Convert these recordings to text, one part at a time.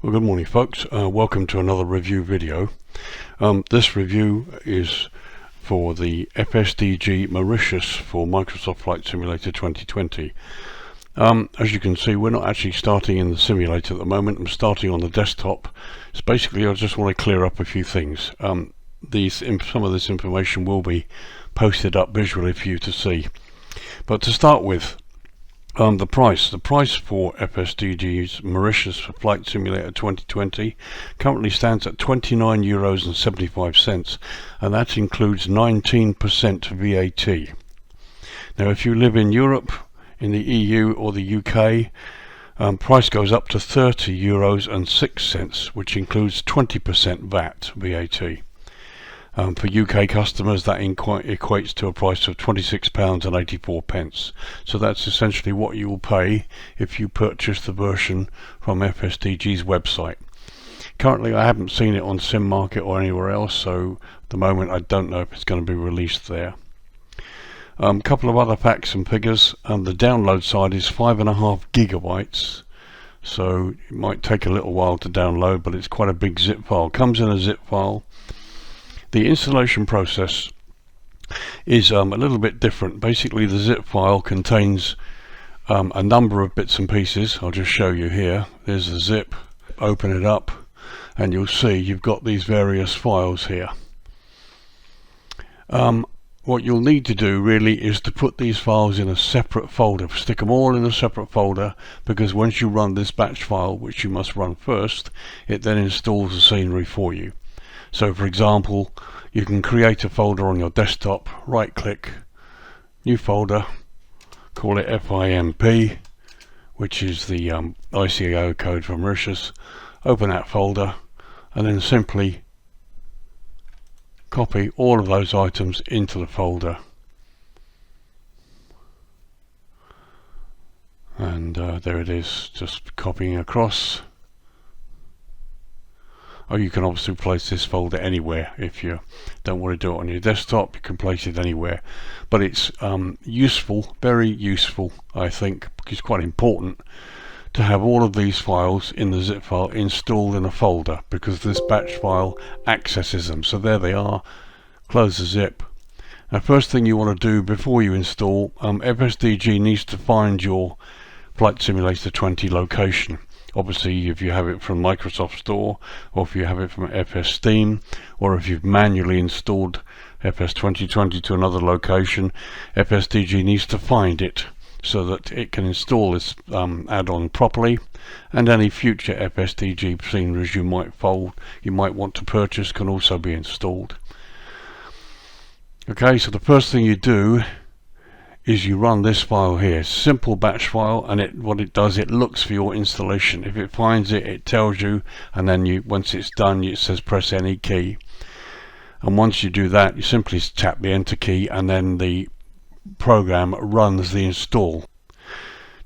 Well, good morning folks, welcome to another review video. This review is for the FSDG Mauritius for Microsoft Flight Simulator 2020. As you can see, we're not actually starting in the simulator at the moment. I'm starting on the desktop. So basically I just want to clear up a few things. Some of this information will be posted up visually for you to see. But to start with, the price for FSDG's Mauritius for Flight Simulator 2020 currently stands at €29.75, and that includes 19% VAT. Now if you live in Europe, in the EU or the UK, price goes up to €30.06, which includes 20% VAT. For UK customers, that equates to a price of £26.84. So that's essentially what you will pay if you purchase the version from FSDG's website. Currently I haven't seen it on Simmarket or anywhere else, so at the moment I don't know if it's going to be released there. A couple of other facts and figures. The download side is 5.5 gigabytes, so it might take a little while to download, but it's quite a big zip file. Comes in a zip file. The installation process is a little bit different. Basically the zip file contains a number of bits and pieces. I'll just show you here. There's the zip. Open it up and you'll see you've got these various files here. What you'll need to do really is to put these files in a separate folder. Stick them all in a separate folder, because once you run this batch file, which you must run first, it then installs the scenery for you. So for example, you can create a folder on your desktop, right click, new folder, call it FIMP, which is the ICAO code for Mauritius. Open that folder and then simply copy all of those items into the folder. And there it is, just copying across. Or you can obviously place this folder anywhere. If you don't want to do it on your desktop, you can place it anywhere. But it's useful, very useful, I think, because it's quite important to have all of these files in the zip file installed in a folder, because this batch file accesses them. So there they are. Close the zip. Now first thing you want to do before you install, FSDG needs to find your Flight Simulator 20 location. Obviously if you have it from Microsoft Store, or if you have it from FS Steam, or if you've manually installed FS 2020 to another location, FSDG needs to find it so that it can install this add-on properly, and any future FSDG sceneries you might want to purchase can also be installed. Okay, so the first thing you do is you run this file here, simple batch file, and what it does, it looks for your installation. If it finds it, it tells you, and then once it's done, it says press any key. And once you do that, you simply tap the enter key, and then the program runs the install.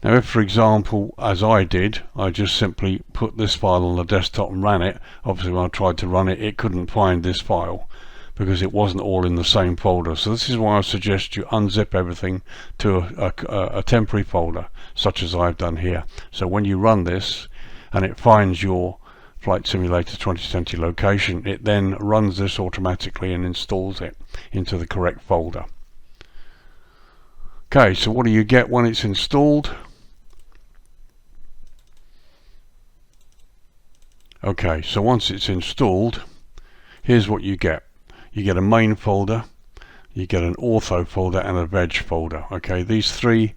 Now if, for example, as I did, I just simply put this file on the desktop and ran it. Obviously when I tried to run it, it couldn't find this file because it wasn't all in the same folder. So this is why I suggest you unzip everything to a temporary folder, such as I've done here. So when you run this and it finds your Flight Simulator 2020 location, it then runs this automatically and installs it into the correct folder. Okay, so what do you get when it's installed? Okay, so once it's installed, here's what you get. You get a main folder, you get an ortho folder, and a veg folder. Okay, these three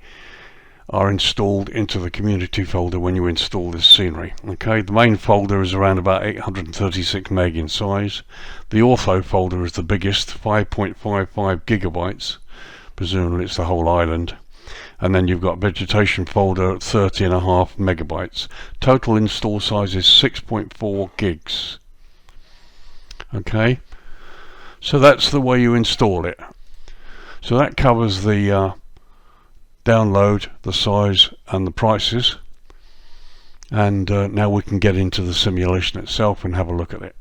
are installed into the community folder when you install this scenery. Okay, the main folder is around about 836 meg in size. The ortho folder is the biggest, 5.55 gigabytes. Presumably it's the whole island. And then you've got vegetation folder at 30.5 megabytes. Total install size is 6.4 gigs. Okay, so that's the way you install it. So that covers the download, the size and the prices. And now we can get into the simulation itself and have a look at it.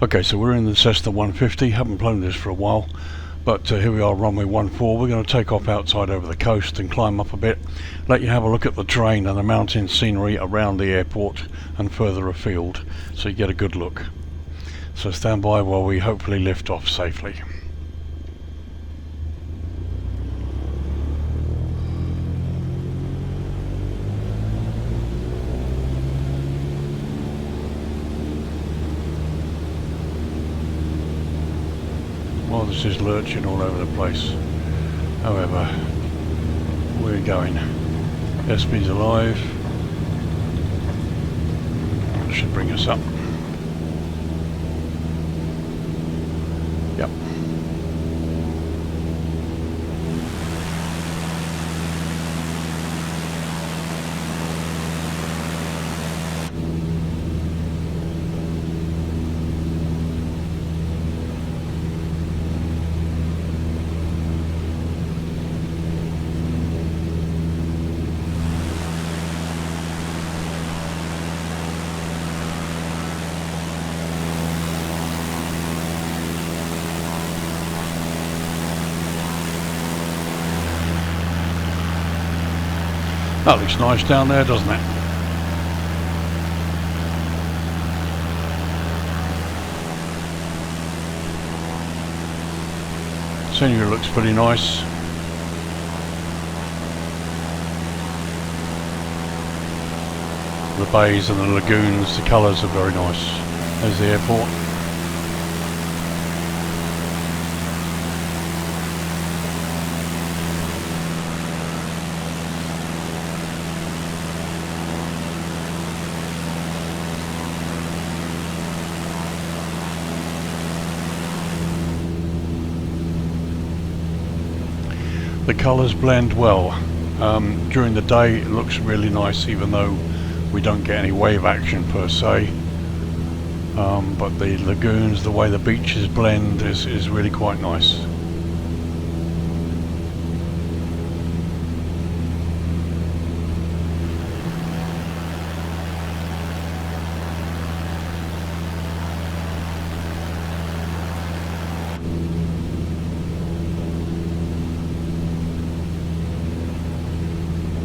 Okay, so we're in the Cessna 150, haven't flown this for a while, but here we are, runway 14. We're going to take off outside over the coast and climb up a bit, let you have a look at the terrain and the mountain scenery around the airport and further afield, so you get a good look. So stand by while we hopefully lift off safely. Well, this is lurching all over the place. However, we're going. SP's alive. That should bring us up. Yep. That looks nice down there, doesn't it? Scenery looks pretty nice. The bays and the lagoons, the colours are very nice. There's the airport. The colours blend well. During the day it looks really nice, even though we don't get any wave action per se. But the lagoons, the way the beaches blend is really quite nice.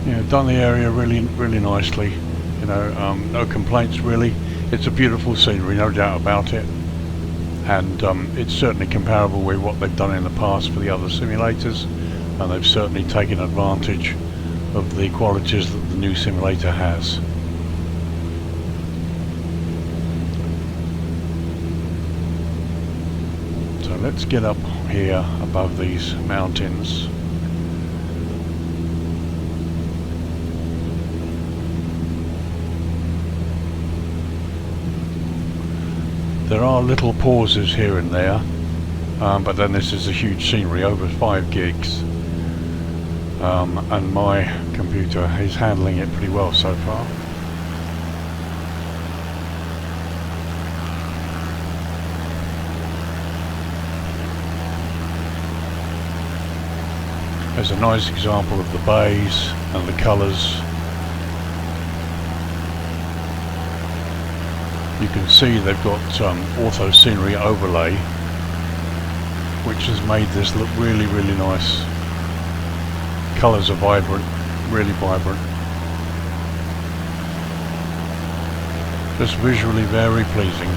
Yeah, done the area really nicely, you know, no complaints really. It's a beautiful scenery, no doubt about it, and it's certainly comparable with what they've done in the past for the other simulators, and they've certainly taken advantage of the qualities that the new simulator has. So let's get up here above these mountains. There are little pauses here and there, but then this is a huge scenery, over 5 gigs, and my computer is handling it pretty well so far. There's a nice example of the bays and the colours. You can see they've got auto scenery overlay, which has made this look really nice. Colours are vibrant, really vibrant. Just visually very pleasing.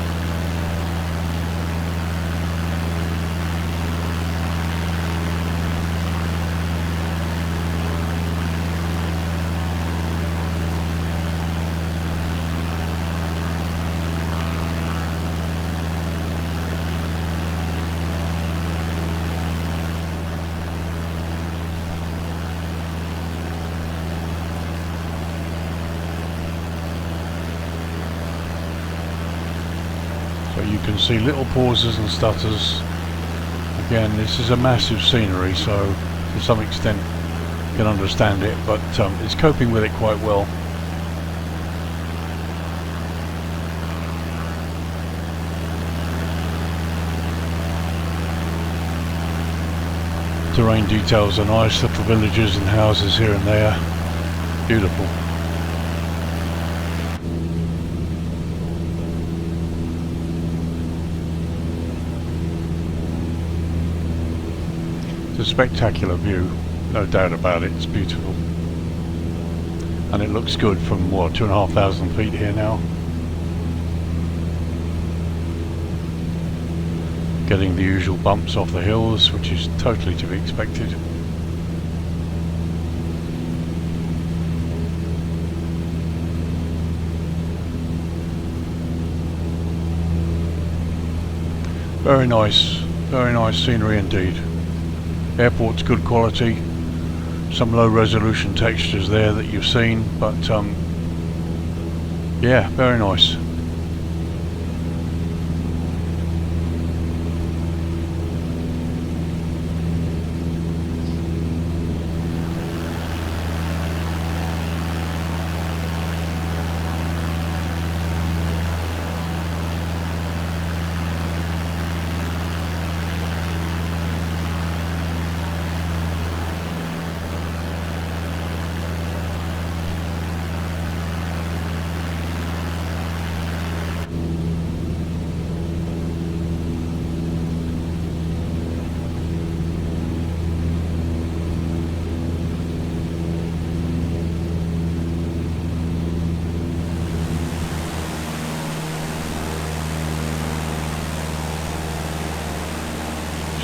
So you can see little pauses and stutters. Again, this is a massive scenery, so to some extent you can understand it, but it's coping with it quite well. Terrain details are nice, little villages and houses here and there. Beautiful. spectacular view, no doubt about it. It's beautiful, and it looks good from what, 2,500 feet here now. Getting the usual bumps off the hills, which is totally to be expected. Very nice scenery indeed. Airport's good quality. Some low resolution textures there that you've seen, but yeah, very nice.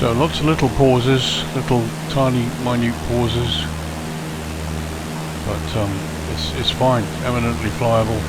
So lots of little pauses, little tiny minute pauses, but it's fine, eminently flyable.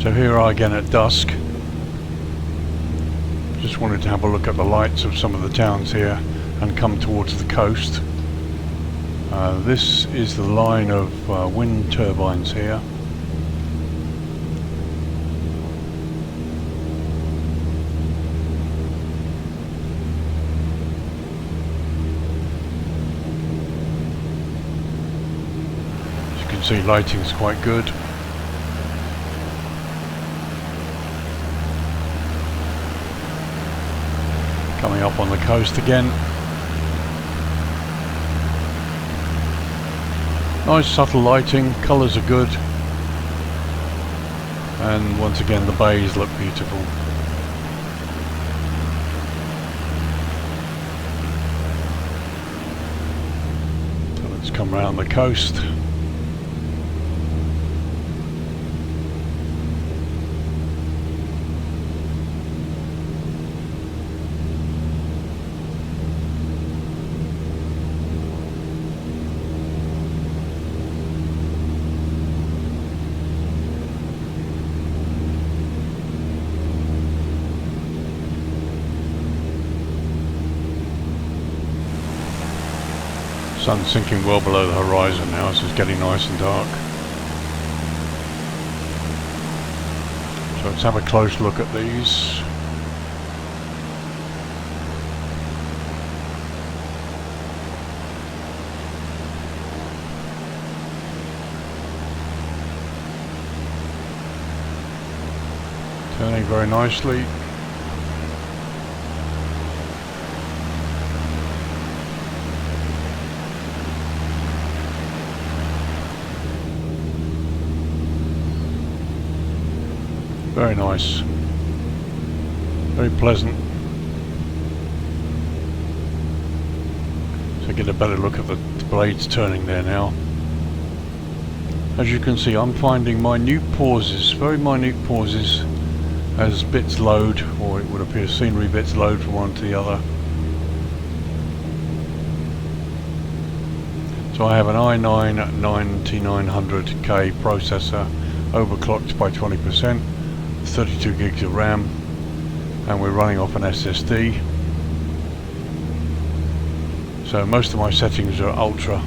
So here I again at dusk. Just wanted to have a look at the lights of some of the towns here and come towards the coast. This is the line of wind turbines here. As you can see, lighting's quite good. Coming up on the coast again. Nice subtle lighting, colours are good, and once again the bays look beautiful. So let's come round the coast. Sun's sinking well below the horizon now, so it's getting nice and dark. So let's have a close look at these. Turning very nicely. Very nice, very pleasant. So get a better look at the blades turning there now. As you can see, I'm finding minute pauses, very minute pauses, as bits load, or it would appear scenery bits load from one to the other. So I have an i9 9900K processor, overclocked by 20%. 32 gigs of RAM, and we're running off an SSD. So most of my settings are ultra.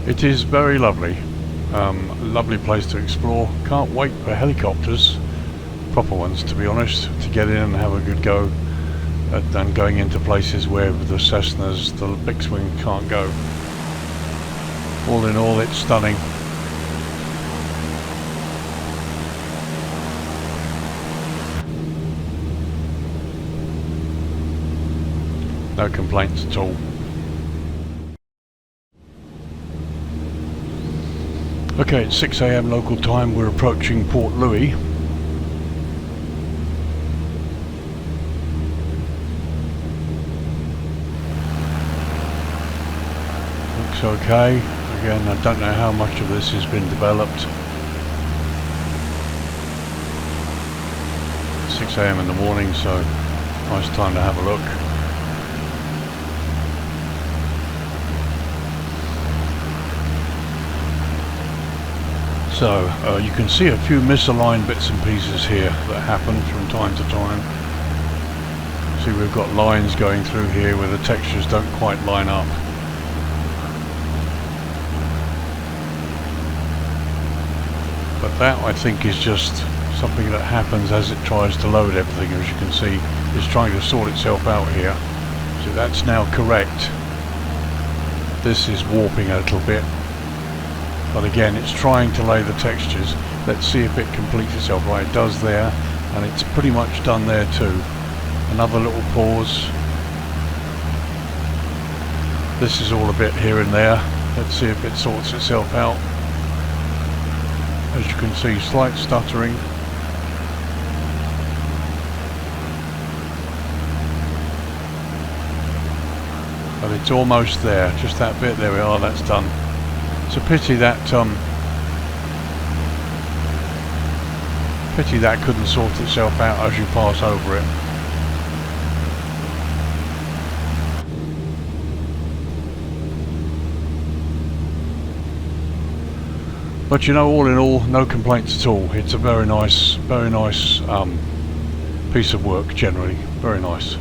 It is very lovely. A lovely place to explore. Can't wait for helicopters, proper ones to be honest, to get in and have a good go than going into places where the Cessnas, the big wing can't go. All in all, it's stunning. No complaints at all. Okay, it's 6 AM local time. We're approaching Port Louis. Looks okay. Again, I don't know how much of this has been developed. 6 AM in the morning, so nice time to have a look. So you can see a few misaligned bits and pieces here that happen from time to time. See, we've got lines going through here where the textures don't quite line up. But that, I think, is just something that happens as it tries to load everything. As you can see, it's trying to sort itself out here. So that's now correct. This is warping a little bit. But again, it's trying to lay the textures. Let's see if it completes itself. Right, it does there, and it's pretty much done there too. Another little pause. This is all a bit here and there. Let's see if it sorts itself out. As you can see, slight stuttering. But it's almost there. Just that bit. There we are. That's done. It's a pity that couldn't sort itself out as you pass over it. But you know, all in all, no complaints at all. It's a very nice piece of work generally. Very nice.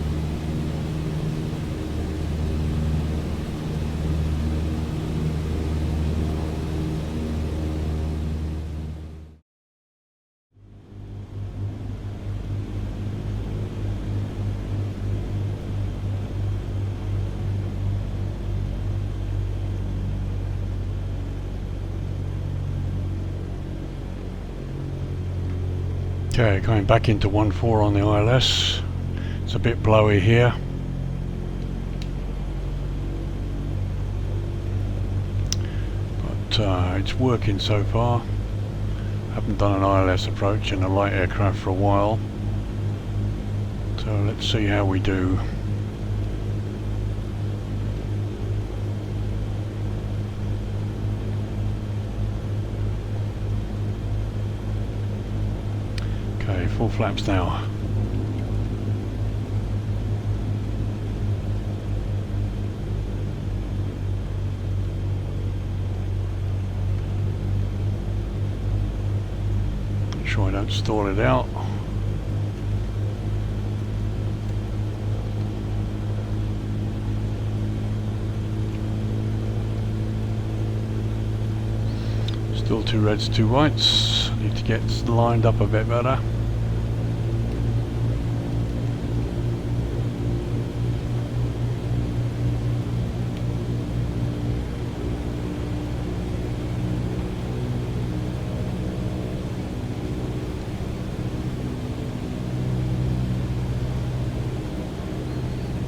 Okay, going back into 1.4 on the ILS. It's a bit blowy here. But it's working so far. Haven't done an ILS approach in a light aircraft for a while. So let's see how we do. Okay, full flaps now. Make sure I don't stall it out. Still 2 reds, 2 whites. Need to get lined up a bit better.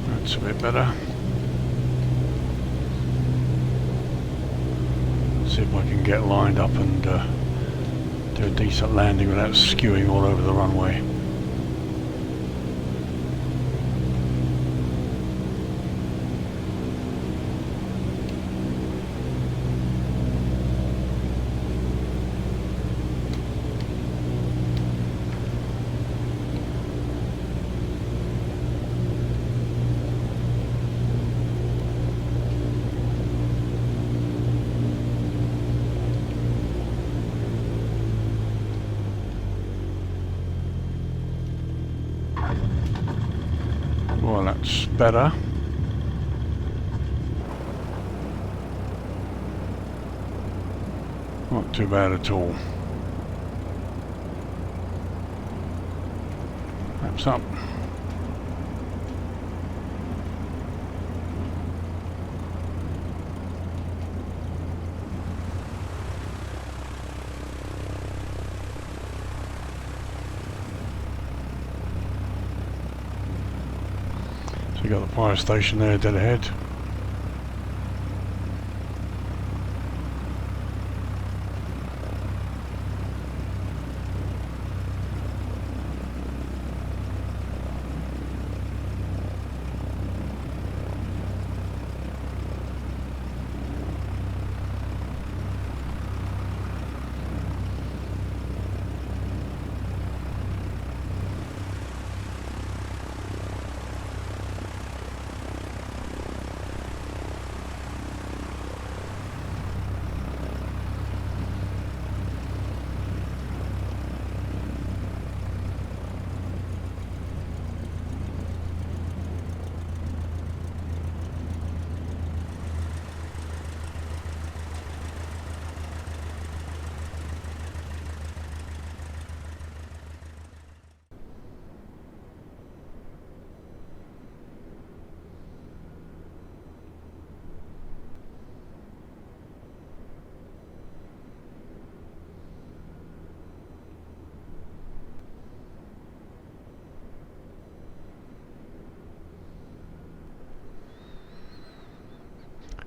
That's a bit better. See if I can get lined up and do a decent landing without skewing all over the runway. Well, that's better. Not too bad at all. Maps up. So you got the fire station there dead ahead.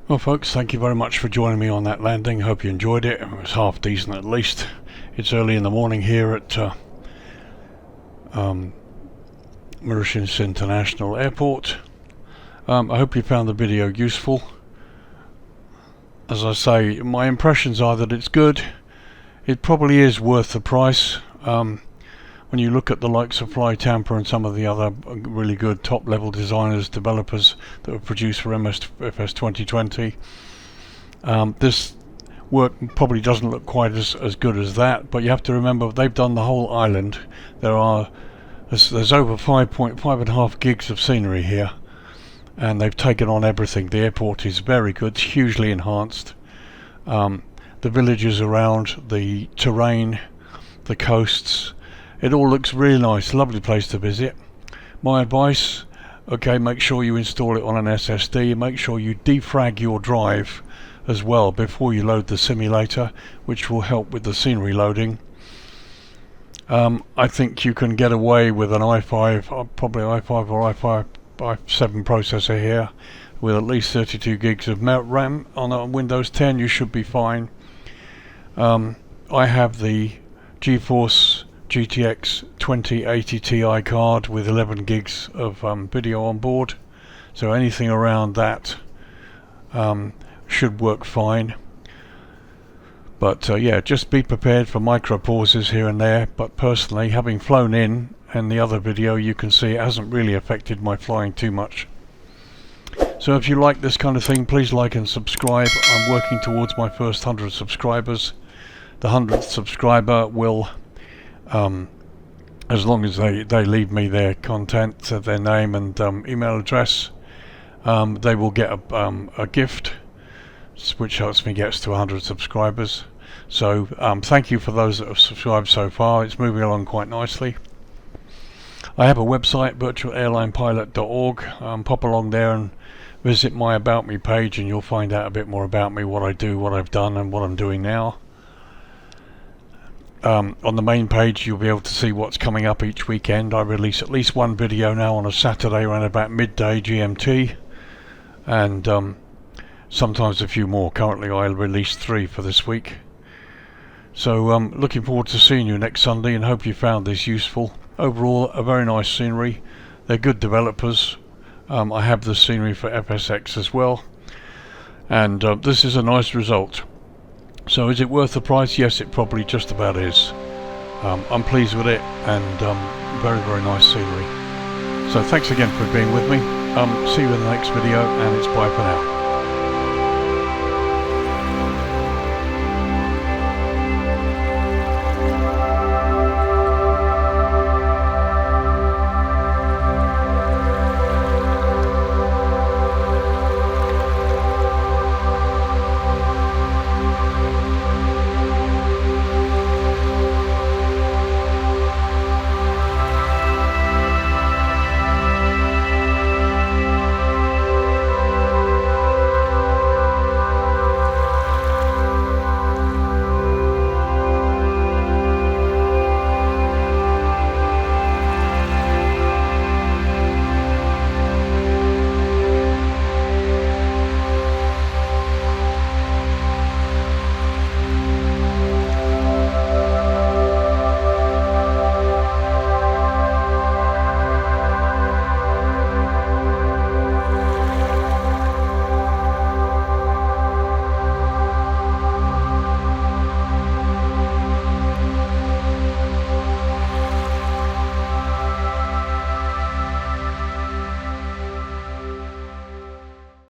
Well folks, thank you very much for joining me on that landing. Hope you enjoyed it. It was half decent at least. It's early in the morning here at Mauritius International Airport. I hope you found the video useful. As I say, my impressions are that it's good. It probably is worth the price. When you look at the likes of Fly Tampa and some of the other really good top level designers, developers that were produced for FS 2020, this work probably doesn't look quite as good as that, but you have to remember they've done the whole island. There's over 5.5 gigs of scenery here, and they've taken on everything. The airport is very good, it's hugely enhanced. The villages around, the terrain, the coasts, it all looks really nice, lovely place to visit. My advice, okay, make sure you install it on an SSD, make sure you defrag your drive as well before you load the simulator, which will help with the scenery loading. I think you can get away with an i5, probably i5 or i7 processor here, with at least 32 gigs of RAM on a Windows 10. You should be fine. I have the GeForce GTX 2080 Ti card with 11 gigs of video on board, so anything around that should work fine. But yeah, just be prepared for micro pauses here and there. But personally, having flown in, and the other video, you can see it hasn't really affected my flying too much. So if you like this kind of thing, please like and subscribe. I'm working towards my first 100 subscribers. The 100th subscriber will, as long as they leave me their content, their name and email address, they will get a gift, which helps me get to 100 subscribers. So thank you for those that have subscribed so far. It's moving along quite nicely. I have a website, VirtualAirlinePilot.org. Pop along there and visit my About Me page, and you'll find out a bit more about me, what I do, what I've done, and what I'm doing now. On the main page you'll be able to see what's coming up each weekend. I release at least one video now on a Saturday around about midday GMT, and sometimes a few more. Currently I released 3 for this week. So looking forward to seeing you next Sunday, and hope you found this useful. Overall, a very nice scenery. They're good developers. I have the scenery for FSX as well, and this is a nice result. So is it worth the price? Yes, it probably just about is. I'm pleased with it, and very, very nice scenery. So thanks again for being with me. See you in the next video, and it's bye for now.